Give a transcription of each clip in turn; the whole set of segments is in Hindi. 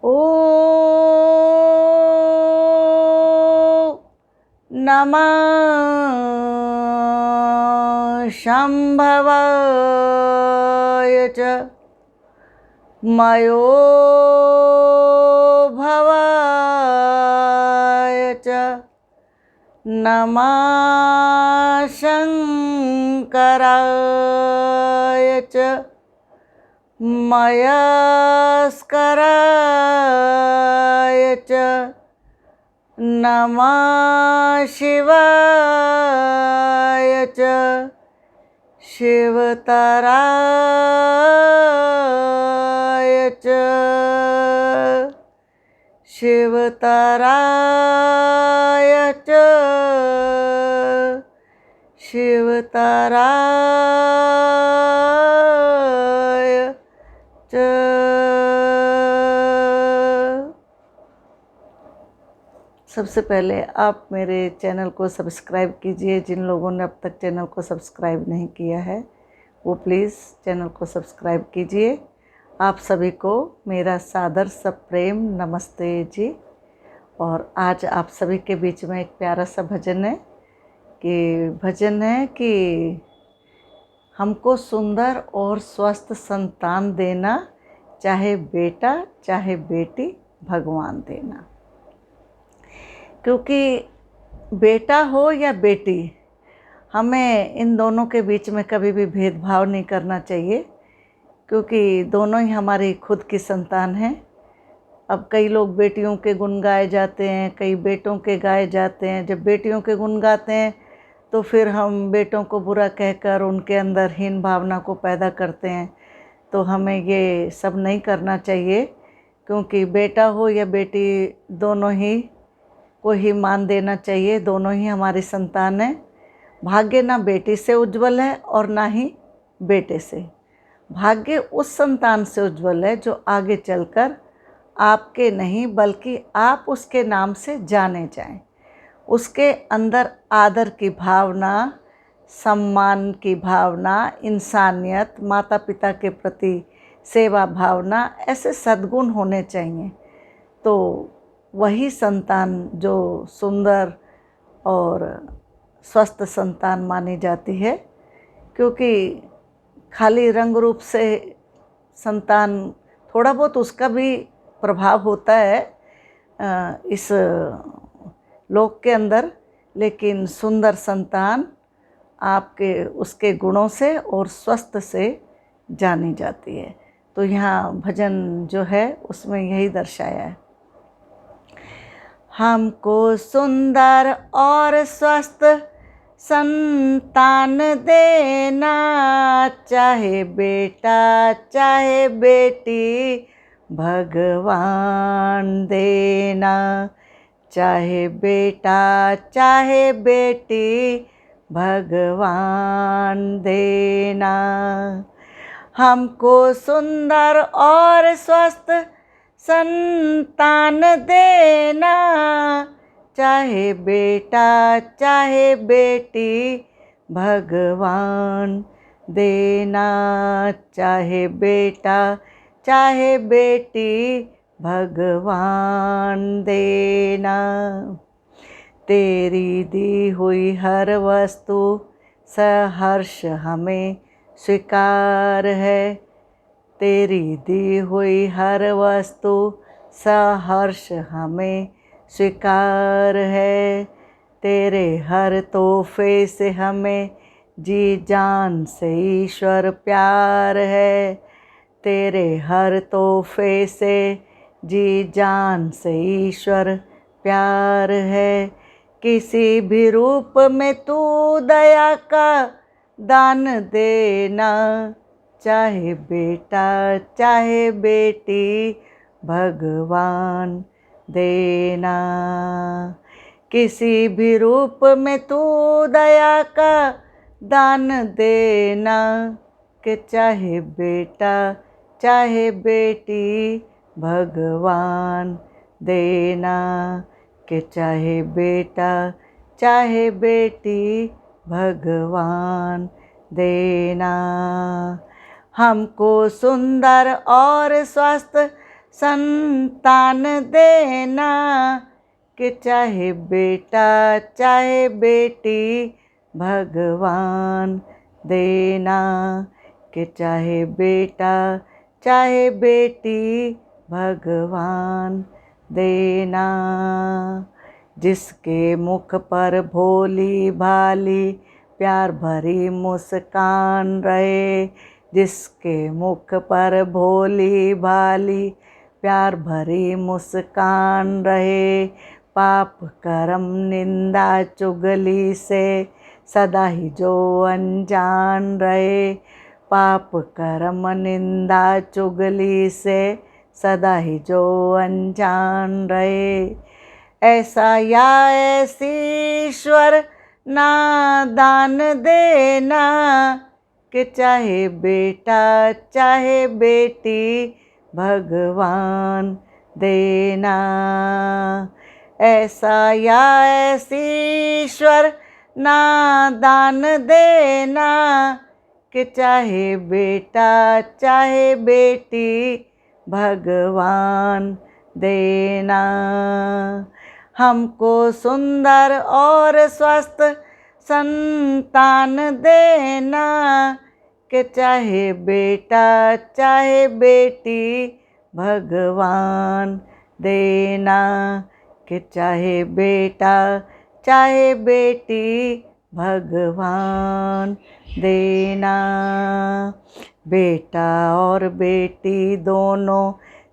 ॐ नमः शम्भवाय च मयोभवाय च नमः शङ्कराय च मयस्कराय च नमः शिवाय च शिवतराय च शिवतराय च शिवतराय च। सबसे पहले आप मेरे चैनल को सब्सक्राइब कीजिए। जिन लोगों ने अब तक चैनल को सब्सक्राइब नहीं किया है वो प्लीज़ चैनल को सब्सक्राइब कीजिए। आप सभी को मेरा सादर सप्रेम नमस्ते जी। और आज आप सभी के बीच में एक प्यारा सा भजन है कि हमको सुंदर और स्वस्थ संतान देना, चाहे बेटा चाहे बेटी भगवान देना। क्योंकि बेटा हो या बेटी, हमें इन दोनों के बीच में कभी भी भेदभाव नहीं करना चाहिए, क्योंकि दोनों ही हमारी खुद की संतान हैं। अब कई लोग बेटियों के गुण गाए जाते हैं, कई बेटों के गाए जाते हैं। जब बेटियों के गुण गाते हैं तो फिर हम बेटों को बुरा कहकर उनके अंदर हीन भावना को पैदा करते हैं। तो हमें ये सब नहीं करना चाहिए, क्योंकि बेटा हो या बेटी दोनों ही को ही मान देना चाहिए। दोनों ही हमारी संतान है। भाग्य ना बेटी से उज्जवल है और ना ही बेटे से। भाग्य उस संतान से उज्जवल है जो आगे चलकर आपके नहीं बल्कि आप उसके नाम से जाने जाएं। उसके अंदर आदर की भावना, सम्मान की भावना, इंसानियत, माता पिता के प्रति सेवा भावना, ऐसे सद्गुण होने चाहिए। तो वही संतान जो सुंदर और स्वस्थ संतान मानी जाती है। क्योंकि खाली रंग रूप से संतान, थोड़ा बहुत उसका भी प्रभाव होता है इस लोक के अंदर, लेकिन सुंदर संतान आपके उसके गुणों से और स्वस्थ से जानी जाती है। तो यहाँ भजन जो है उसमें यही दर्शाया है। हमको सुंदर और स्वस्थ संतान देना, चाहे बेटा चाहे बेटी भगवान देना। चाहे बेटा चाहे बेटी भगवान देना। हमको सुंदर और स्वस्थ संतान देना, चाहे बेटा चाहे बेटी भगवान देना। चाहे बेटा चाहे बेटी भगवान देना। तेरी दी हुई हर वस्तु सहर्ष हमें स्वीकार है। तेरी दी हुई हर वस्तु सहर्ष हमें स्वीकार है। तेरे हर तोहफे से हमें जी जान से ईश्वर प्यार है। तेरे हर तोहफे से जी जान से ईश्वर प्यार है। किसी भी रूप में तू दया का दान देना, चाहे बेटा चाहे बेटी भगवान देना। किसी भी रूप में तू दया का दान देना, कि चाहे बेटा चाहे बेटी भगवान देना। कि चाहे बेटा चाहे बेटी भगवान देना। हमको सुंदर और स्वस्थ संतान देना, कि चाहे बेटा चाहे बेटी भगवान देना, कि चाहे बेटा चाहे बेटी भगवान देना। जिसके मुख पर भोली भाली प्यार भरी मुस्कान रहे, जिसके मुख पर भोली भाली प्यार भरी मुस्कान रहे, पाप कर्म निंदा चुगली से सदा ही जो अनजान रहे, पाप कर्म निंदा चुगली से सदा ही जो अनजान रहे। ऐसा या ऐसी ईश्वर ना दान देना, कि चाहे बेटा चाहे बेटी भगवान देना। ऐसा या ऐसी ईश्वर ना दान देना, कि चाहे बेटा चाहे बेटी भगवान देना। हमको सुंदर और स्वस्थ संतान देना, कि चाहे बेटा चाहे बेटी भगवान देना, कि चाहे बेटा चाहे बेटी भगवान देना। बेटा और बेटी दोनों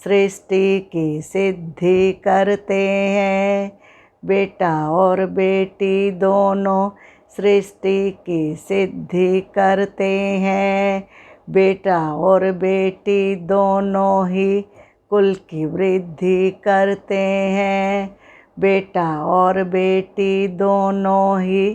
सृष्टि की सिद्धि करते हैं, बेटा और बेटी दोनों सृष्टि की सिद्धि करते हैं, बेटा और बेटी दोनों ही कुल की वृद्धि करते हैं, बेटा और बेटी दोनों ही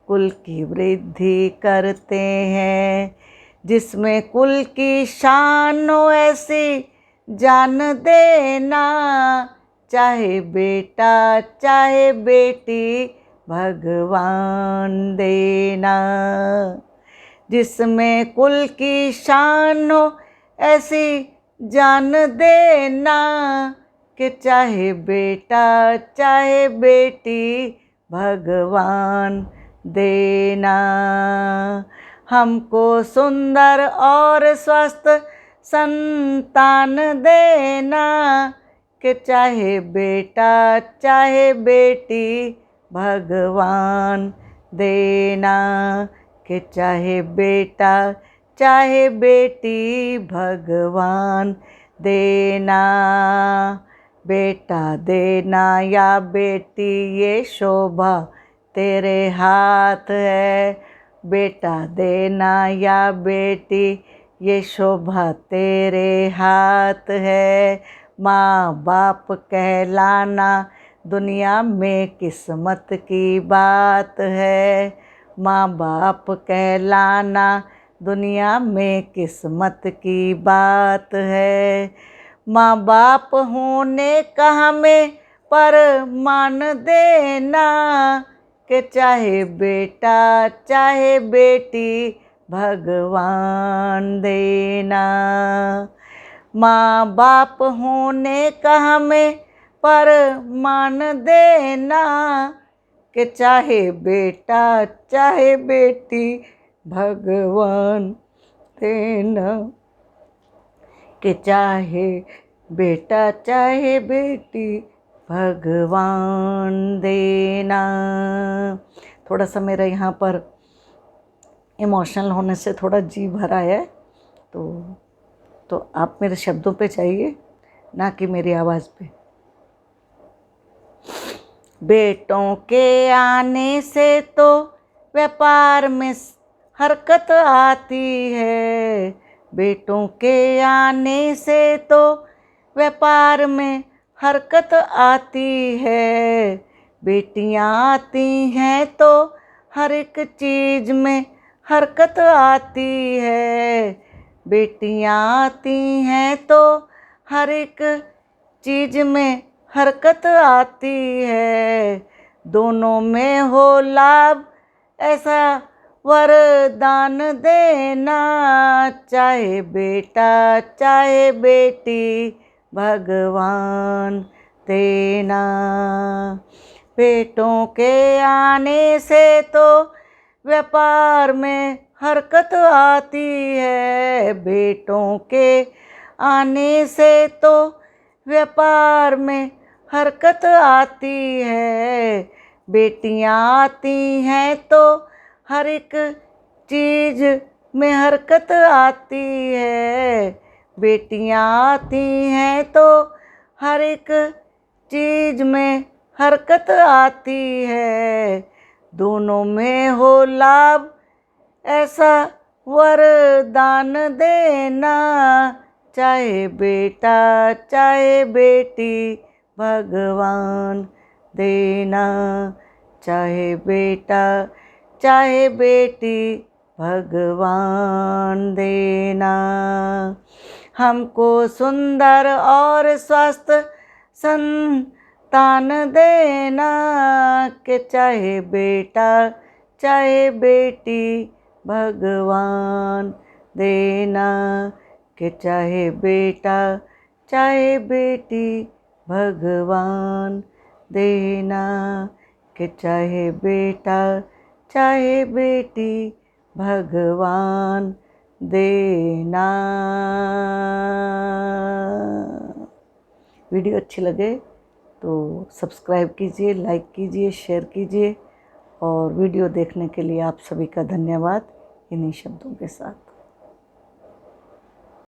कुल की वृद्धि करते हैं। जिसमें कुल की शान हो ऐसी जान देना, चाहे बेटा चाहे बेटी भगवान देना। जिसमें कुल की शान हो ऐसी जान देना, कि चाहे बेटा चाहे बेटी भगवान देना। हमको सुंदर और स्वस्थ संतान देना, कि चाहे बेटा चाहे बेटी भगवान देना, कि चाहे बेटा चाहे बेटी भगवान देना। बेटा देना या बेटी ये शोभा तेरे हाथ है, बेटा देना या बेटी ये शोभा तेरे हाथ है। माँ बाप कहलाना दुनिया में किस्मत की बात है, माँ बाप कहलाना दुनिया में किस्मत की बात है। माँ बाप होने का हमें पर मान देना, कि चाहे बेटा चाहे बेटी भगवान देना। माँ बाप होने का हमें पर मान देना, कि चाहे बेटा चाहे बेटी भगवान देना, कि चाहे बेटा चाहे बेटी भगवान देना। थोड़ा सा मेरा यहाँ पर इमोशनल होने से थोड़ा जी भरा है, तो आप मेरे शब्दों पे जाइए, ना कि मेरी आवाज़ पे। बेटों के आने से तो व्यापार में हरकत आती है, बेटों के आने से तो व्यापार में हरकत आती है। बेटियां आती हैं तो हर एक चीज़ में हरकत आती है, बेटियां आती हैं तो हर एक चीज़ में हरकत आती है। दोनों में हो लाभ ऐसा वरदान देना, चाहे बेटा चाहे बेटी भगवान देना। बेटों के आने से तो व्यापार में हरकत आती है। बेटों के आने से तो व्यापार में हरकत आती है। बेटियां आती हैं तो हर एक चीज़ में हरकत आती है। बेटियां आती हैं तो हर एक चीज़ में हरकत आती है। दोनों में हो लाभ ऐसा वरदान देना। चाहे बेटा चाहे बेटी भगवान देना। चाहे बेटा चाहे बेटी भगवान देना। हमको सुंदर और स्वस्थ संतान देना। कि चाहे बेटा चाहे बेटी भगवान देना। कि चाहे बेटा चाहे बेटी भगवान देना। कि चाहे बेटा चाहे बेटी भगवान देना। वीडियो अच्छी लगे तो सब्सक्राइब कीजिए, लाइक कीजिए, शेयर कीजिए और वीडियो देखने के लिए आप सभी का धन्यवाद इन्हीं शब्दों के साथ।